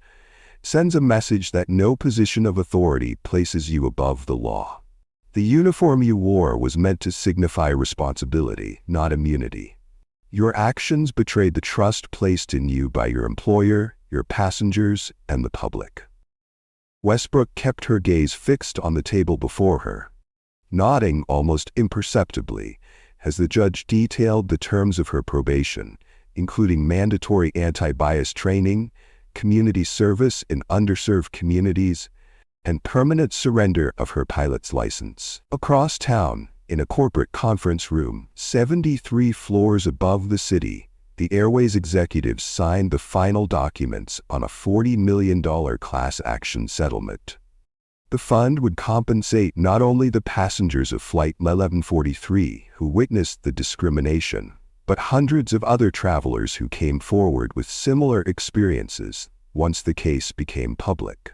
sends a message that no position of authority places you above the law. The uniform you wore was meant to signify responsibility, not immunity. Your actions betrayed the trust placed in you by your employer, your passengers, and the public. Westbrook kept her gaze fixed on the table before her, nodding almost imperceptibly as the judge detailed the terms of her probation, including mandatory anti-bias training, community service in underserved communities, and permanent surrender of her pilot's license. Across town, in a corporate conference room, 73 floors above the city, the Airways executives signed the final documents on a $40 million class action settlement. The fund would compensate not only the passengers of Flight 1143 who witnessed the discrimination, but hundreds of other travelers who came forward with similar experiences once the case became public.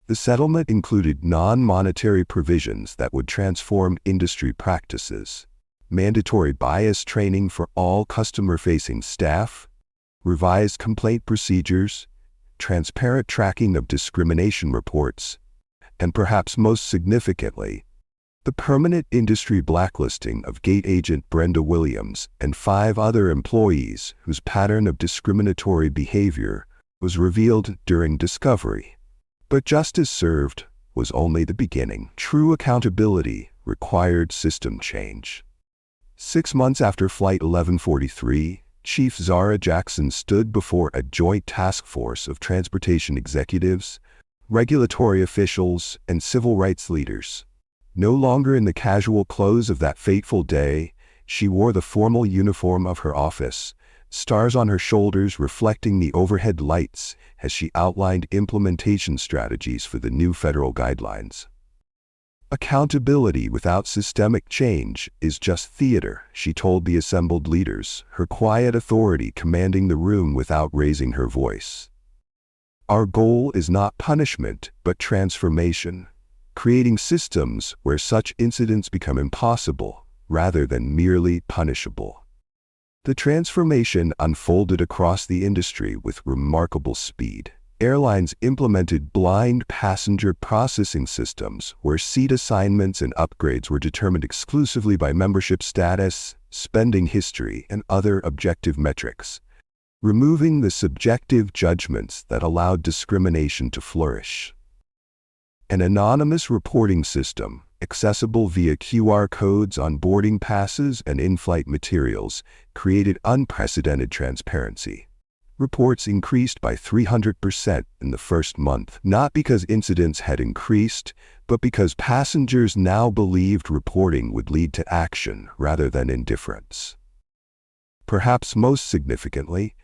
The settlement included non-monetary provisions that would transform industry practices, mandatory bias training for all customer-facing staff, revised complaint procedures, transparent tracking of discrimination reports, and perhaps most significantly, the permanent industry blacklisting of gate agent Brenda Williams and 5 other employees whose pattern of discriminatory behavior was revealed during discovery. But justice served was only the beginning. True accountability required system change. 6 months after Flight 1143, Chief Zara Jackson stood before a joint task force of transportation executives, regulatory officials, and civil rights leaders. No longer in the casual clothes of that fateful day, she wore the formal uniform of her office, stars on her shoulders reflecting the overhead lights as she outlined implementation strategies for the new federal guidelines. Accountability without systemic change is just theater, she told the assembled leaders, her quiet authority commanding the room without raising her voice. Our goal is not punishment, but transformation, creating systems where such incidents become impossible rather than merely punishable. The transformation unfolded across the industry with remarkable speed. Airlines implemented blind passenger processing systems where seat assignments and upgrades were determined exclusively by membership status, spending history, and other objective metrics, removing the subjective judgments that allowed discrimination to flourish. An anonymous reporting system, accessible via QR codes on boarding passes and in-flight materials, created unprecedented transparency. Reports increased by 300% in the first month, not because incidents had increased, but because passengers now believed reporting would lead to action rather than indifference. Perhaps most significantly,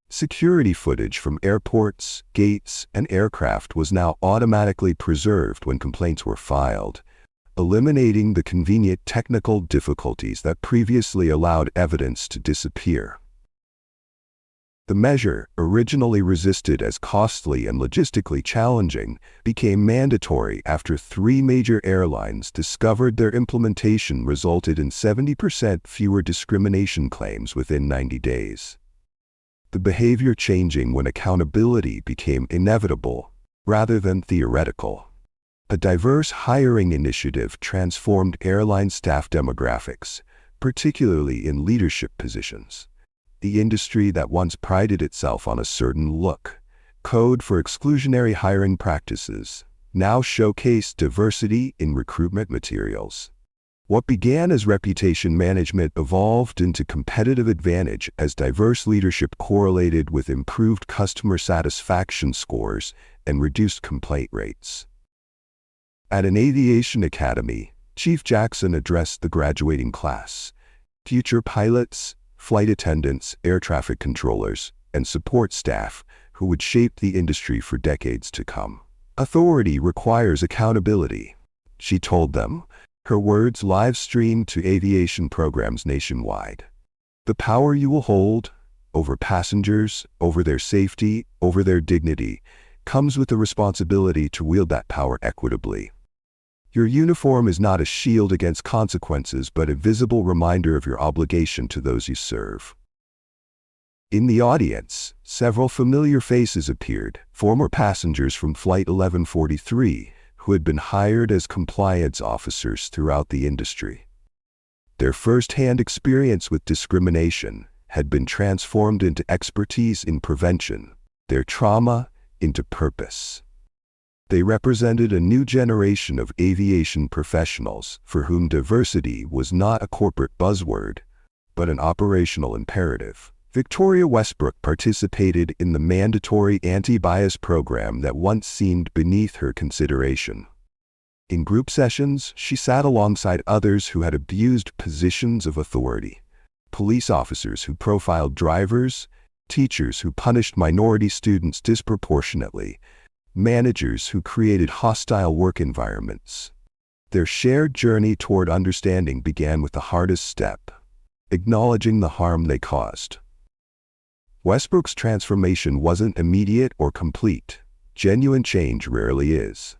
security footage from airports, gates, and aircraft was now automatically preserved when complaints were filed, eliminating the convenient technical difficulties that previously allowed evidence to disappear. The measure, originally resisted as costly and logistically challenging, became mandatory after 3 major airlines discovered their implementation resulted in 70% fewer discrimination claims within 90 days. The behavior changing when accountability became inevitable rather than theoretical. A diverse hiring initiative transformed airline staff demographics, particularly in leadership positions. The industry that once prided itself on a certain look, code for exclusionary hiring practices, now showcased diversity in recruitment materials. What began as reputation management evolved into competitive advantage as diverse leadership correlated with improved customer satisfaction scores and reduced complaint rates. At an aviation academy, Chief Jackson addressed the graduating class, future pilots, flight attendants, air traffic controllers, and support staff who would shape the industry for decades to come. Authority requires accountability, she told them, her words live-streamed to aviation programs nationwide. The power you will hold, over passengers, over their safety, over their dignity, comes with the responsibility to wield that power equitably. Your uniform is not a shield against consequences but a visible reminder of your obligation to those you serve. In the audience, several familiar faces appeared, former passengers from Flight 1143, who had been hired as compliance officers throughout the industry. Their first-hand experience with discrimination had been transformed into expertise in prevention, their trauma into purpose. They represented a new generation of aviation professionals for whom diversity was not a corporate buzzword, but an operational imperative. Victoria Westbrook participated in the mandatory anti-bias program that once seemed beneath her consideration. In group sessions, she sat alongside others who had abused positions of authority. Police officers who profiled drivers, teachers who punished minority students disproportionately, managers who created hostile work environments. Their shared journey toward understanding began with the hardest step: acknowledging the harm they caused. Westbrook's transformation wasn't immediate or complete. Genuine change rarely is.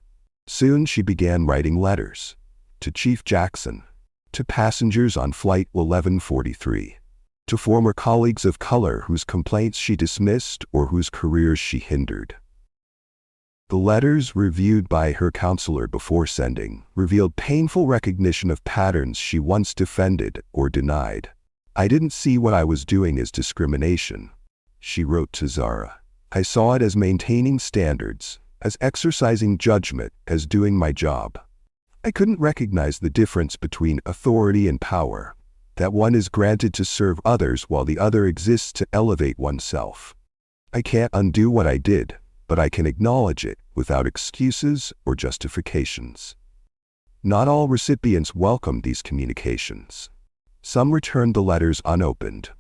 Soon she began writing letters to Chief Jackson, to passengers on Flight 1143, to former colleagues of color whose complaints she dismissed or whose careers she hindered. The letters, reviewed by her counselor before sending, revealed painful recognition of patterns she once defended or denied. "I didn't see what I was doing as discrimination," she wrote to Zara. "I saw it as maintaining standards, as exercising judgment, as doing my job. I couldn't recognize the difference between authority and power, that one is granted to serve others while the other exists to elevate oneself. I can't undo what I did, but I can acknowledge it without excuses or justifications." Not all recipients welcomed these communications. Some returned the letters unopened.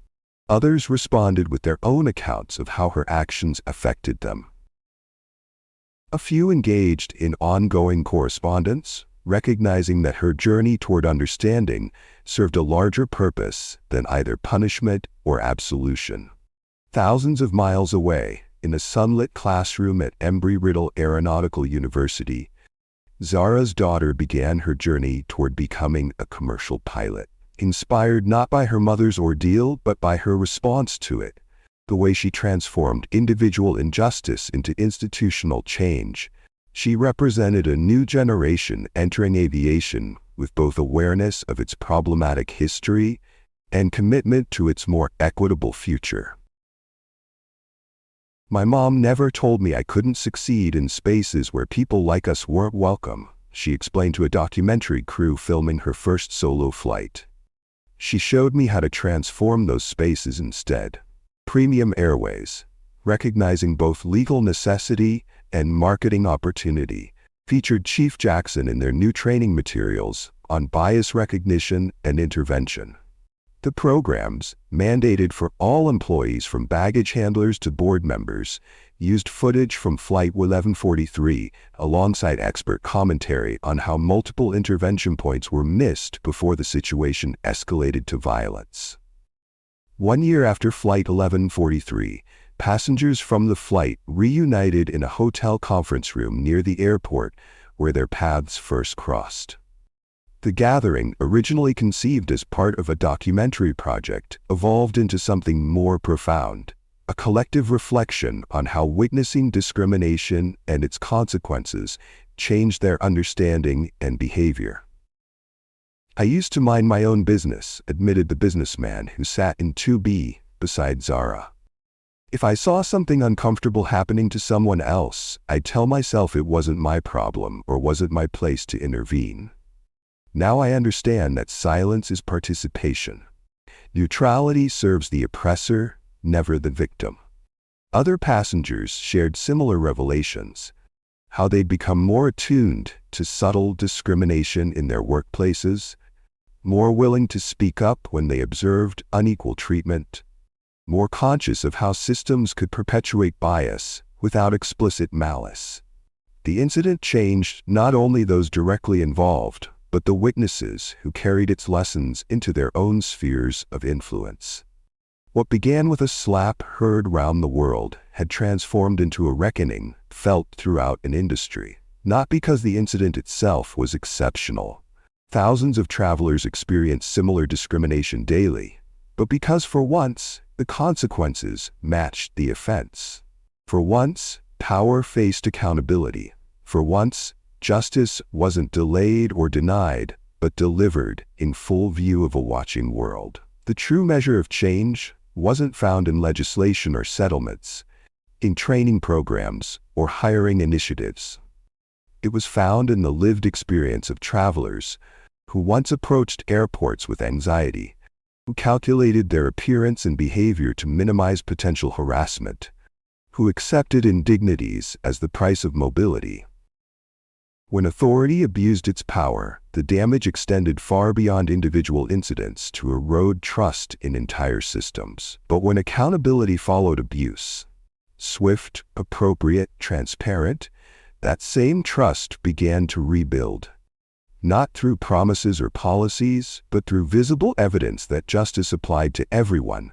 Others responded with their own accounts of how her actions affected them. A few engaged in ongoing correspondence, recognizing that her journey toward understanding served a larger purpose than either punishment or absolution. Thousands of miles away, in a sunlit classroom at Embry-Riddle Aeronautical University, Zara's daughter began her journey toward becoming a commercial pilot. Inspired not by her mother's ordeal but by her response to it, the way she transformed individual injustice into institutional change, she represented a new generation entering aviation with both awareness of its problematic history and commitment to its more equitable future. "My mom never told me I couldn't succeed in spaces where people like us weren't welcome," she explained to a documentary crew filming her first solo flight. "She showed me how to transform those spaces instead." Premium Airways, recognizing both legal necessity and marketing opportunity, featured Chief Jackson in their new training materials on bias recognition and intervention. The programs, mandated for all employees from baggage handlers to board members, used footage from Flight 1143 alongside expert commentary on how multiple intervention points were missed before the situation escalated to violence. 1 year after Flight 1143, passengers from the flight reunited in a hotel conference room near the airport where their paths first crossed. The gathering, originally conceived as part of a documentary project, evolved into something more profound, a collective reflection on how witnessing discrimination and its consequences changed their understanding and behavior. "I used to mind my own business," admitted the businessman who sat in 2B beside Zara. "If I saw something uncomfortable happening to someone else, I'd tell myself it wasn't my problem or wasn't my place to intervene. Now I understand that silence is participation. Neutrality serves the oppressor, never the victim." Other passengers shared similar revelations, how they'd become more attuned to subtle discrimination in their workplaces, more willing to speak up when they observed unequal treatment, more conscious of how systems could perpetuate bias without explicit malice. The incident changed not only those directly involved, but the witnesses who carried its lessons into their own spheres of influence. What began with a slap heard round the world had transformed into a reckoning felt throughout an industry. Not because the incident itself was exceptional. Thousands of travelers experienced similar discrimination daily, but because for once, the consequences matched the offense. For once, power faced accountability. For once, Justice wasn't delayed or denied, but delivered in full view of a watching world. The true measure of change wasn't found in legislation or settlements, in training programs or hiring initiatives. It was found in the lived experience of travelers who once approached airports with anxiety, who calculated their appearance and behavior to minimize potential harassment, who accepted indignities as the price of mobility. When authority abused its power, the damage extended far beyond individual incidents to erode trust in entire systems. But when accountability followed abuse, swift, appropriate, transparent, that same trust began to rebuild. Not through promises or policies, but through visible evidence that justice applied to everyone,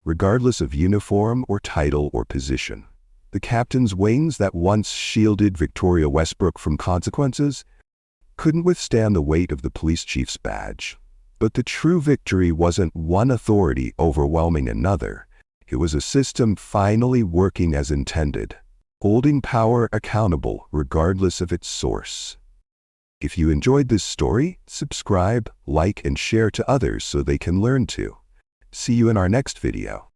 regardless of uniform or title or position. The captain's wings that once shielded Victoria Westbrook from consequences couldn't withstand the weight of the police chief's badge. But the true victory wasn't one authority overwhelming another. It was a system finally working as intended, holding power accountable regardless of its source. If you enjoyed this story, subscribe, like, and share to others so they can learn too. See you in our next video.